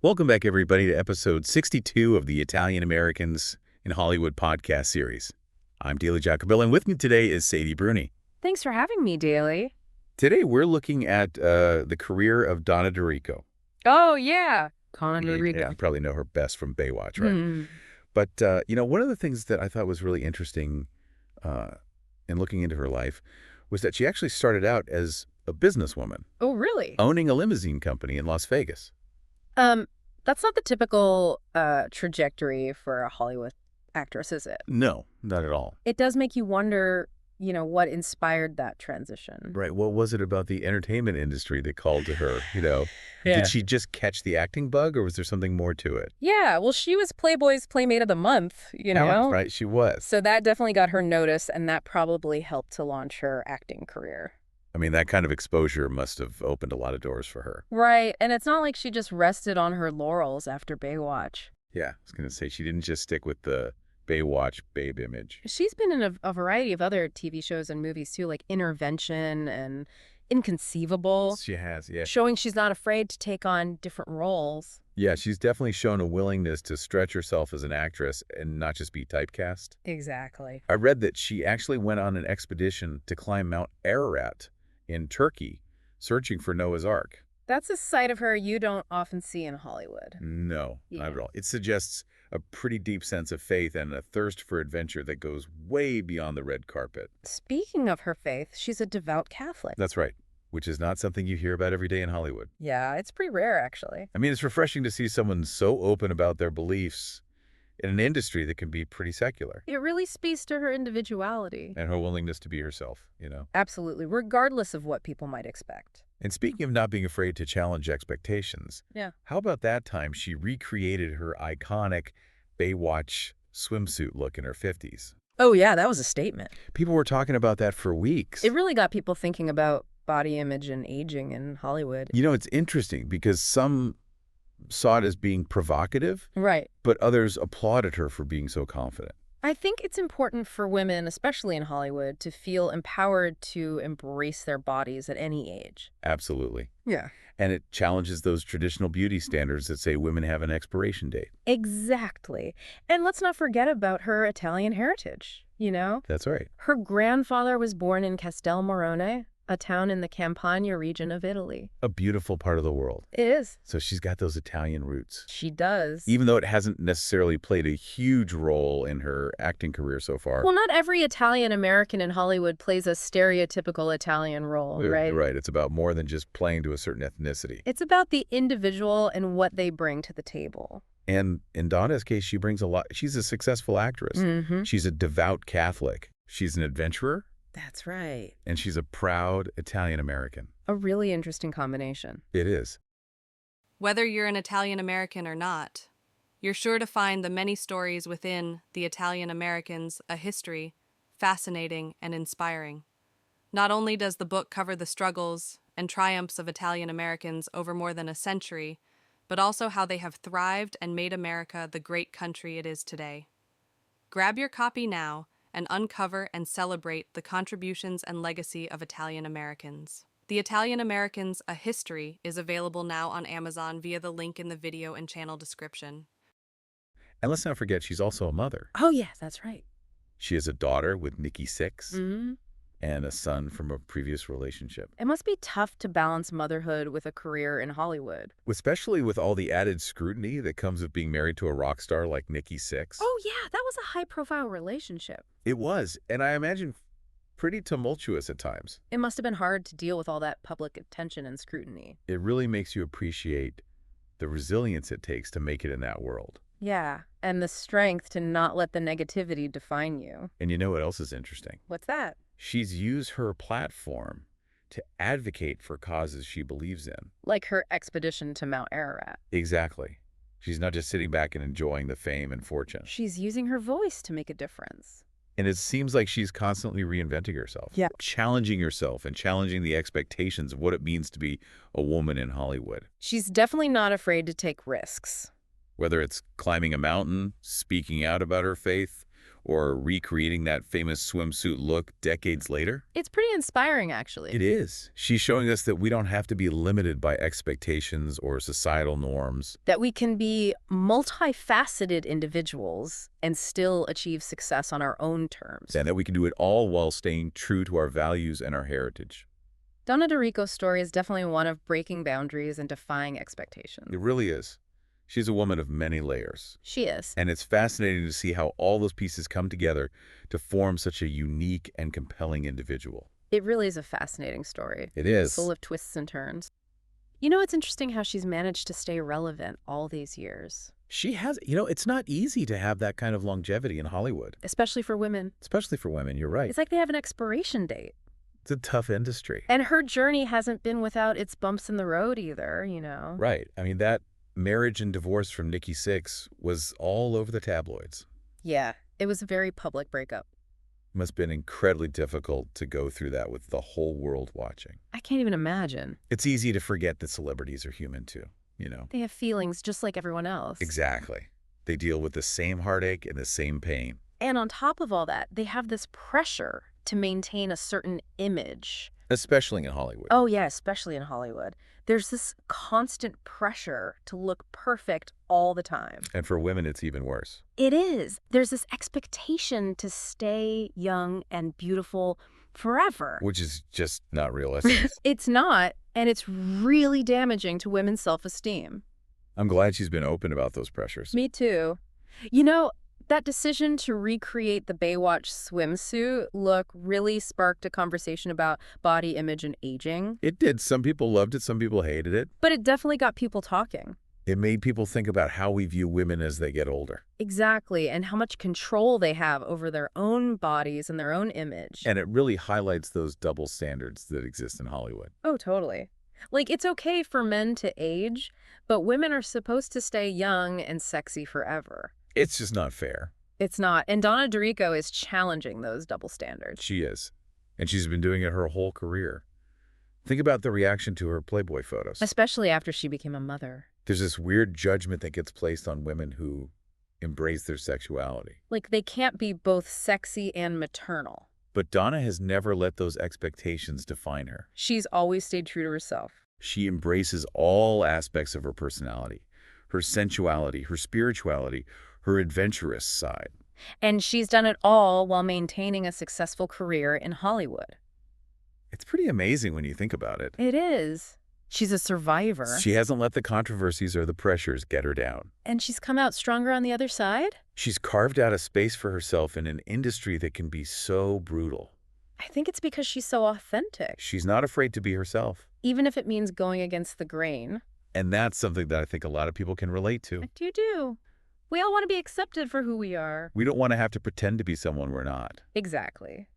Welcome back, everybody, to episode 62 of the Italian Americans in Hollywood podcast series. I'm Daley Giacopella, and with me today is Sadie Bruni. Thanks for having me, Daley. Today, we're looking at the career of Donna D'Errico. Oh, yeah. Donna D'Errico. Yeah, you probably know her best from Baywatch, right? Mm. But, one of the things that I thought was really interesting in looking into her life was that she actually started out as a businesswoman. Oh, really? Owning a limousine company in Las Vegas. That's not the typical trajectory for a Hollywood actress, is it? No, not at all. It does make you wonder, what inspired that transition. Right. What was it about the entertainment industry that called to her, Yeah. Did she just catch the acting bug, or was there something more to it? Yeah, well, she was Playboy's Playmate of the Month, Yeah, right, she was. So that definitely got her notice, and that probably helped to launch her acting career. I mean, that kind of exposure must have opened a lot of doors for her. Right, and it's not like she just rested on her laurels after Baywatch. Yeah, I was going to say, she didn't just stick with the Baywatch babe image. She's been in a variety of other TV shows and movies, too, like Intervention and Inconceivable. She has, yeah. Showing she's not afraid to take on different roles. Yeah, she's definitely shown a willingness to stretch herself as an actress and not just be typecast. Exactly. I read that she actually went on an expedition to climb Mount Ararat in Turkey, searching for Noah's Ark. That's a side of her you don't often see in Hollywood. No, not at all. It suggests a pretty deep sense of faith and a thirst for adventure that goes way beyond the red carpet. Speaking of her faith, she's a devout Catholic. That's right, which is not something you hear about every day in Hollywood. Yeah, it's pretty rare, actually. I mean, it's refreshing to see someone so open about their beliefs in an industry that can be pretty secular. It really speaks to her individuality. And her willingness to be herself, Absolutely, regardless of what people might expect. And speaking of not being afraid to challenge expectations, Yeah. how about that time she recreated her iconic Baywatch swimsuit look in her 50s? Oh, yeah, that was a statement. People were talking about that for weeks. It really got people thinking about body image and aging in Hollywood. It's interesting because some saw it as being provocative, Right. but others applauded her for being so confident. I think it's important for women, especially in Hollywood, to feel empowered to embrace their bodies at any age. Absolutely. Yeah. And it challenges those traditional beauty standards that say women have an expiration date. Exactly. And let's not forget about her Italian heritage, That's right. Her grandfather was born in Castelmorone, a town in the Campania region of Italy. A beautiful part of the world. It is. So she's got those Italian roots. She does. Even though it hasn't necessarily played a huge role in her acting career so far. Well, not every Italian American in Hollywood plays a stereotypical Italian role, right? Right. It's about more than just playing to a certain ethnicity. It's about the individual and what they bring to the table. And in Donna's case, she brings a lot. She's a successful actress. Mm-hmm. She's a devout Catholic. She's an adventurer. That's right. And she's a proud Italian American. A really interesting combination. It is. Whether you're an Italian American or not, you're sure to find the many stories within The Italian Americans, a history, fascinating and inspiring. Not only does the book cover the struggles and triumphs of Italian Americans over more than a century, but also how they have thrived and made America the great country it is today. Grab your copy now and uncover and celebrate the contributions and legacy of Italian Americans. The Italian Americans, a History is available now on Amazon via the link in the video and channel description. And let's not forget, she's also a mother. Oh, yeah, that's right. She has a daughter with Nikki Sixx Mm-hmm. and a son from a previous relationship. It must be tough to balance motherhood with a career in Hollywood. Especially with all the added scrutiny that comes with being married to a rock star like Nikki Sixx. Oh, yeah, that was a high-profile relationship. It was, and I imagine pretty tumultuous at times. It must have been hard to deal with all that public attention and scrutiny. It really makes you appreciate the resilience it takes to make it in that world. Yeah, and the strength to not let the negativity define you. And you know what else is interesting? What's that? She's used her platform to advocate for causes she believes in. Like her expedition to Mount Ararat. Exactly. She's not just sitting back and enjoying the fame and fortune. She's using her voice to make a difference. And it seems like she's constantly reinventing herself. Yeah. Challenging herself and challenging the expectations of what it means to be a woman in Hollywood. She's definitely not afraid to take risks. Whether it's climbing a mountain, speaking out about her faith, or recreating that famous swimsuit look decades later. It's pretty inspiring, actually. It is. She's showing us that we don't have to be limited by expectations or societal norms. That we can be multifaceted individuals and still achieve success on our own terms. And that we can do it all while staying true to our values and our heritage. Donna D'Errico's story is definitely one of breaking boundaries and defying expectations. It really is. She's a woman of many layers. She is. And it's fascinating to see how all those pieces come together to form such a unique and compelling individual. It really is a fascinating story. It is. Full of twists and turns. You know, it's interesting how she's managed to stay relevant all these years. She has, it's not easy to have that kind of longevity in Hollywood. Especially for women. Especially for women, you're right. It's like they have an expiration date. It's a tough industry. And her journey hasn't been without its bumps in the road either, Right. I mean, that marriage and divorce from Nikki Sixx was all over the tabloids. Yeah, it was a very public breakup. Must have been incredibly difficult to go through that with the whole world watching. I can't even imagine. It's easy to forget that celebrities are human too, They have feelings just like everyone else. Exactly. They deal with the same heartache and the same pain. And on top of all that, they have this pressure to maintain a certain image. Especially in Hollywood. Oh, yeah, especially in Hollywood. There's this constant pressure to look perfect all the time. And for women, it's even worse. It is. There's this expectation to stay young and beautiful forever. Which is just not realistic. It's not, and it's really damaging to women's self-esteem. I'm glad she's been open about those pressures. Me too. That decision to recreate the Baywatch swimsuit look really sparked a conversation about body image and aging. It did. Some people loved it, some people hated it. But it definitely got people talking. It made people think about how we view women as they get older. Exactly, and how much control they have over their own bodies and their own image. And it really highlights those double standards that exist in Hollywood. Oh, totally. Like, it's okay for men to age, but women are supposed to stay young and sexy forever. It's just not fair. It's not. And Donna D'Errico is challenging those double standards. She is. And she's been doing it her whole career. Think about the reaction to her Playboy photos. Especially after she became a mother. There's this weird judgment that gets placed on women who embrace their sexuality. Like, they can't be both sexy and maternal. But Donna has never let those expectations define her. She's always stayed true to herself. She embraces all aspects of her personality, her sensuality, her spirituality, her adventurous side. And she's done it all while maintaining a successful career in Hollywood. It's pretty amazing when you think about it. It is. She's a survivor. She hasn't let the controversies or the pressures get her down. And she's come out stronger on the other side? She's carved out a space for herself in an industry that can be so brutal. I think it's because she's so authentic. She's not afraid to be herself. Even if it means going against the grain. And that's something that I think a lot of people can relate to. You do. We all want to be accepted for who we are. We don't want to have to pretend to be someone we're not. Exactly.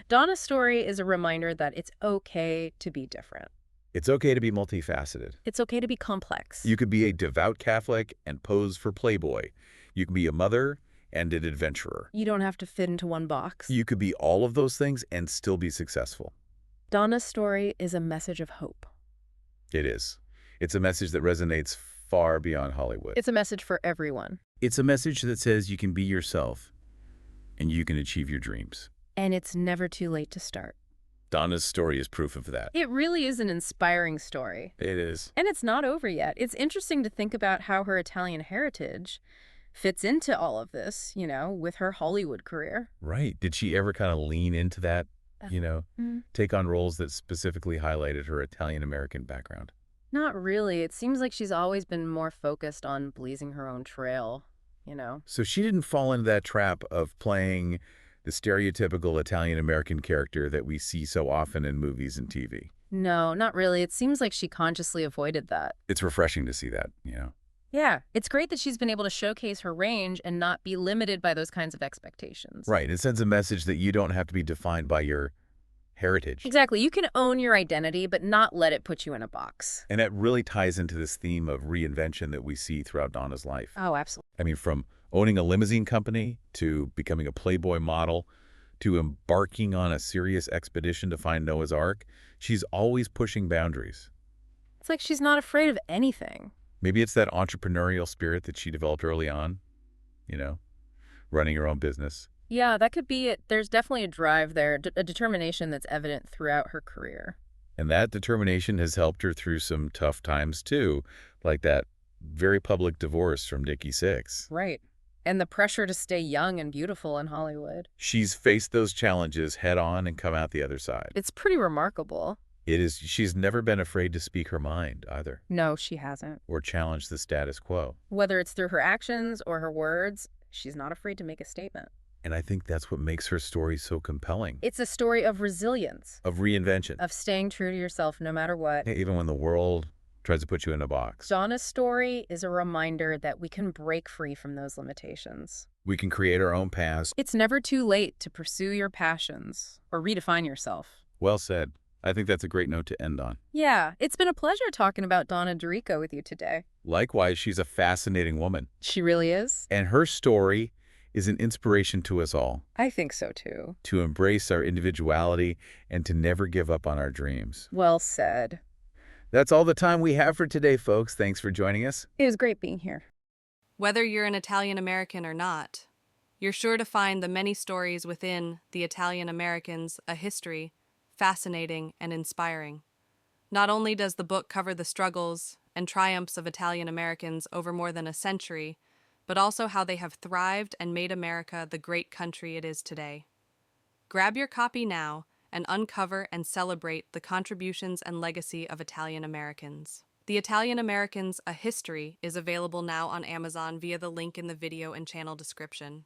Donna's story is a reminder that it's okay to be different. It's okay to be multifaceted. It's okay to be complex. You could be a devout Catholic and pose for Playboy. You can be a mother and an adventurer. You don't have to fit into one box. You could be all of those things and still be successful. Donna's story is a message of hope. It is. It's a message that resonates far beyond Hollywood. It's a message for everyone. It's a message that says you can be yourself and you can achieve your dreams. And it's never too late to start. Donna's story is proof of that. It really is an inspiring story. It is. And it's not over yet. It's interesting to think about how her Italian heritage fits into all of this, with her Hollywood career. Right. Did she ever kind of lean into that, take on roles that specifically highlighted her Italian-American background? Not really. It seems like she's always been more focused on blazing her own trail, So she didn't fall into that trap of playing the stereotypical Italian-American character that we see so often in movies and TV. No, not really. It seems like she consciously avoided that. It's refreshing to see that, Yeah, it's great that she's been able to showcase her range and not be limited by those kinds of expectations. Right. It sends a message that you don't have to be defined by your heritage. Exactly. You can own your identity, but not let it put you in a box. And that really ties into this theme of reinvention that we see throughout Donna's life. Oh, absolutely. I mean, from owning a limousine company to becoming a Playboy model to embarking on a serious expedition to find Noah's Ark, she's always pushing boundaries. It's like she's not afraid of anything. Maybe it's that entrepreneurial spirit that she developed early on, running her own business. Yeah, that could be it. There's definitely a drive there, a determination that's evident throughout her career. And that determination has helped her through some tough times, too, like that very public divorce from Dickie Six. Right. And the pressure to stay young and beautiful in Hollywood. She's faced those challenges head on and come out the other side. It's pretty remarkable. She's never been afraid to speak her mind, either, No, she hasn't. or challenge the status quo. Whether it's through her actions or her words, she's not afraid to make a statement. And I think that's what makes her story so compelling. It's a story of resilience, Of reinvention. of staying true to yourself no matter what. Even when the world tries to put you in a box. Donna's story is a reminder that we can break free from those limitations. We can create our own paths. It's never too late to pursue your passions or redefine yourself. Well said. I think that's a great note to end on. Yeah, it's been a pleasure talking about Donna D'Errico with you today. Likewise, she's a fascinating woman. She really is? And her story is an inspiration to us all. I think so too. To embrace our individuality and to never give up on our dreams. Well said. That's all the time we have for today, folks. Thanks for joining us. It was great being here. Whether you're an Italian American or not, you're sure to find the many stories within the Italian Americans a history fascinating and inspiring. Not only does the book cover the struggles and triumphs of Italian Americans over more than a century, but also how they have thrived and made America the great country it is today. Grab your copy now and uncover and celebrate the contributions and legacy of Italian Americans. The Italian Americans, A History is available now on Amazon via the link in the video and channel description.